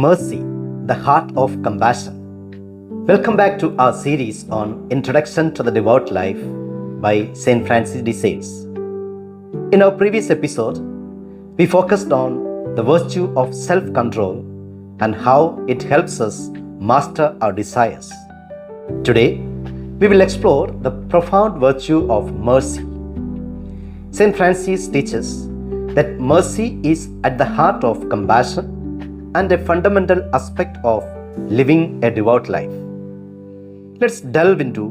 Mercy, the heart of compassion. Welcome back to our series on Introduction to the Devout Life by St.Francis de Sales. In our previous episode, we focused on the virtue of self-control and how it helps us master our desires. Today, we will explore the profound virtue of mercy. St. Francis teaches that mercy is at the heart of compassion and a fundamental aspect of living a devout life. Let's delve into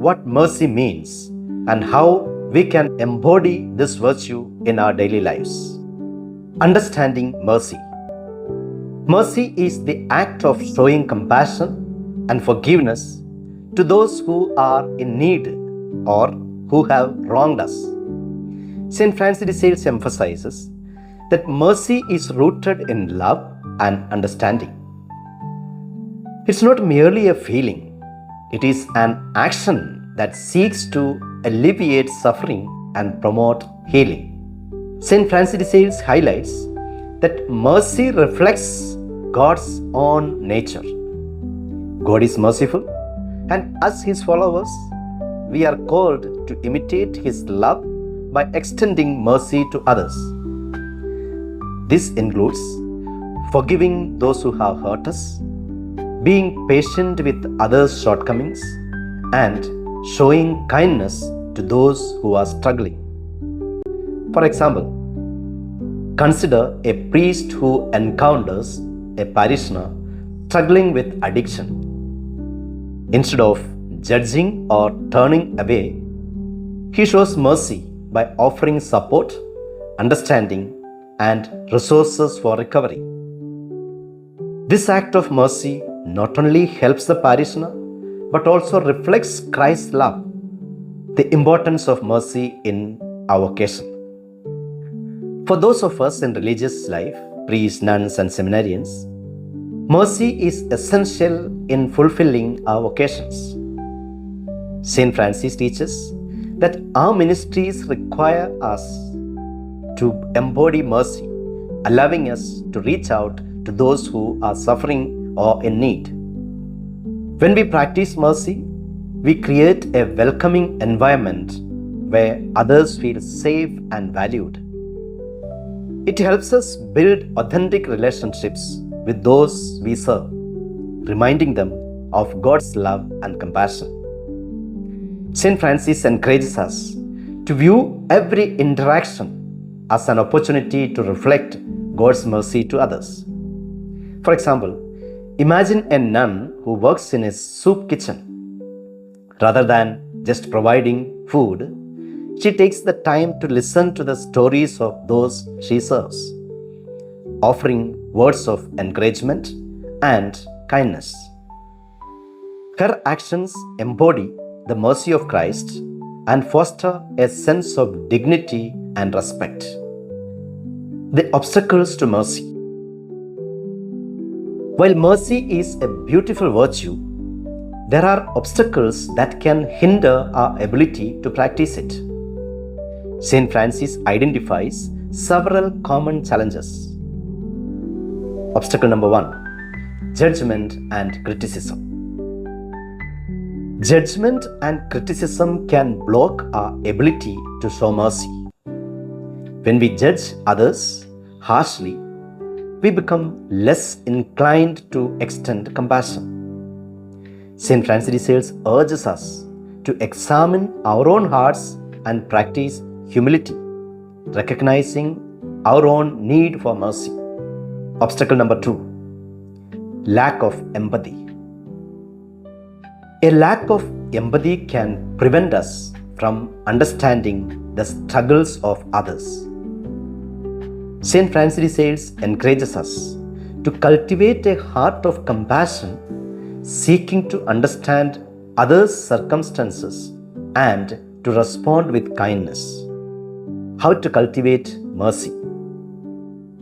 what mercy means and how we can embody this virtue in our daily lives. Understanding mercy. Mercy is the act of showing compassion and forgiveness to those who are in need or who have wronged us. St. Francis de Sales emphasizes that mercy is rooted in love and understanding. It's not merely a feeling, it is an action that seeks to alleviate suffering and promote healing. St. Francis de Sales highlights that mercy reflects God's own nature. God is merciful, and as His followers, we are called to imitate His love by extending mercy to others. This includes forgiving those who have hurt us, being patient with others' shortcomings, and showing kindness to those who are struggling. For example, consider a priest who encounters a parishioner struggling with addiction. Instead of judging or turning away, he shows mercy by offering support, understanding, and resources for recovery. This act of mercy not only helps the parishioner but also reflects Christ's love, the importance of mercy in our vocation. For those of us in religious life, priests, nuns, and seminarians, mercy is essential in fulfilling our vocations. St. Francis teaches that our ministries require us to embody mercy, allowing us to reach out to those who are suffering or in need. When we practice mercy, we create a welcoming environment where others feel safe and valued. It helps us build authentic relationships with those we serve, reminding them of God's love and compassion. St. Francis encourages us to view every interaction as an opportunity to reflect God's mercy to others. For example, imagine a nun who works in a soup kitchen. Rather than just providing food, she takes the time to listen to the stories of those she serves, offering words of encouragement and kindness. Her actions embody the mercy of Christ and foster a sense of dignity and respect. The obstacles to mercy. While mercy is a beautiful virtue, there are obstacles that can hinder our ability to practice it. St. Francis identifies several common challenges. Obstacle number 1, judgment and criticism. Judgment and criticism can block our ability to show mercy. When we judge others harshly, we become less inclined to extend compassion. St. Francis de Sales urges us to examine our own hearts and practice humility, recognizing our own need for mercy. Obstacle number 2, lack of empathy. A lack of empathy can prevent us from understanding the struggles of others. St. Francis de Sales encourages us to cultivate a heart of compassion, seeking to understand others' circumstances and to respond with kindness. How to cultivate mercy?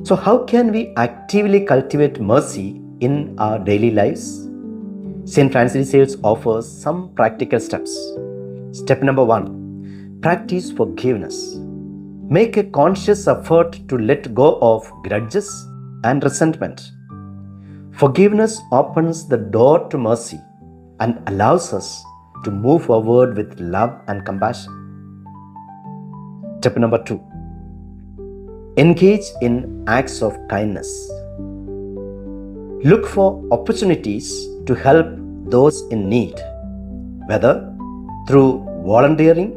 So, how can we actively cultivate mercy in our daily lives? St. Francis de Sales offers some practical steps. Step number 1, practice forgiveness. Make a conscious effort to let go of grudges and resentment. Forgiveness opens the door to mercy and allows us to move forward with love and compassion. Step number 2. Engage in acts of kindness. Look for opportunities to help those in need, whether through volunteering,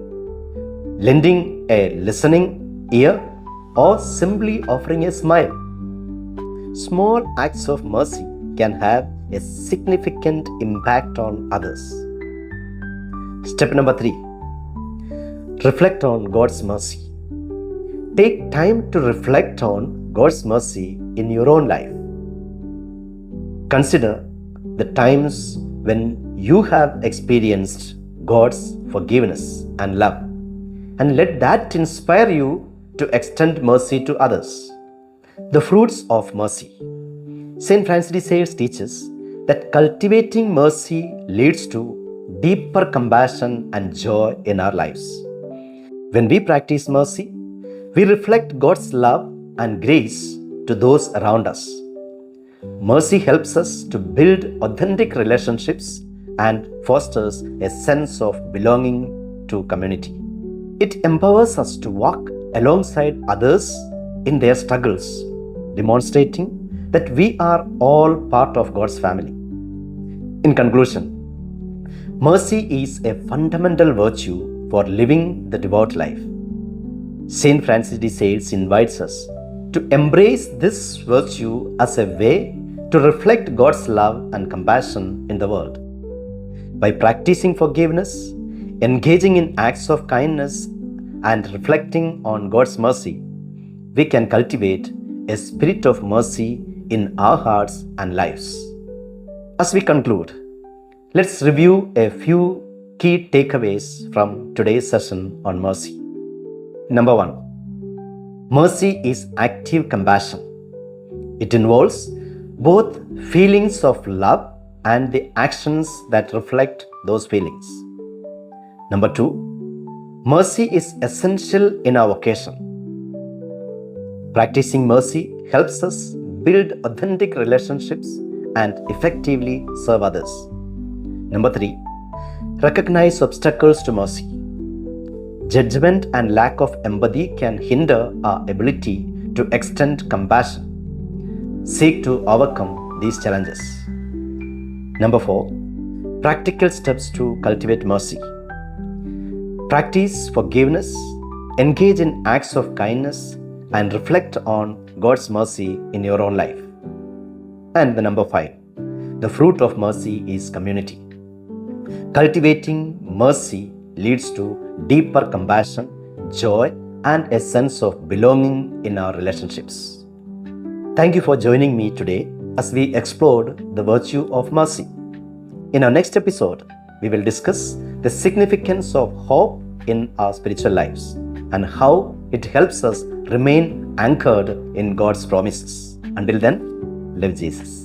lending a listening ear, or simply offering a smile. Small acts of mercy can have a significant impact on others. Step number 3. Reflect on God's mercy. Take time to reflect on God's mercy in your own life. Consider the times when you have experienced God's forgiveness and love, and let that inspire you to extend mercy to others. The fruits of mercy. St. Francis de Sales teaches that cultivating mercy leads to deeper compassion and joy in our lives. When we practice mercy, we reflect God's love and grace to those around us. Mercy helps us to build authentic relationships and fosters a sense of belonging to community. It empowers us to walk alongside others in their struggles, demonstrating that we are all part of God's family. In conclusion, mercy is a fundamental virtue for living the devout life. St. Francis de Sales invites us to embrace this virtue as a way to reflect God's love and compassion in the world. By practicing forgiveness, engaging in acts of kindness, and reflecting on God's mercy, we can cultivate a spirit of mercy in our hearts and lives. As we conclude, let's review a few key takeaways from today's session on mercy. Number 1. Mercy is active compassion. It involves both feelings of love and the actions that reflect those feelings. Number 2. Mercy is essential in our vocation. Practicing mercy helps us build authentic relationships and effectively serve others. Number 3. Recognize obstacles to mercy. Judgment and lack of empathy can hinder our ability to extend compassion. Seek to overcome these challenges. Number 4. Practical steps to cultivate mercy. Practice forgiveness, engage in acts of kindness, and reflect on God's mercy in your own life. And the number 5. The fruit of mercy is community. Cultivating mercy leads to deeper compassion, joy, and a sense of belonging in our relationships. Thank you for joining me today as we explored the virtue of mercy. In our next episode, we will discuss the significance of hope in our spiritual lives and how it helps us remain anchored in God's promises. Until then, live Jesus.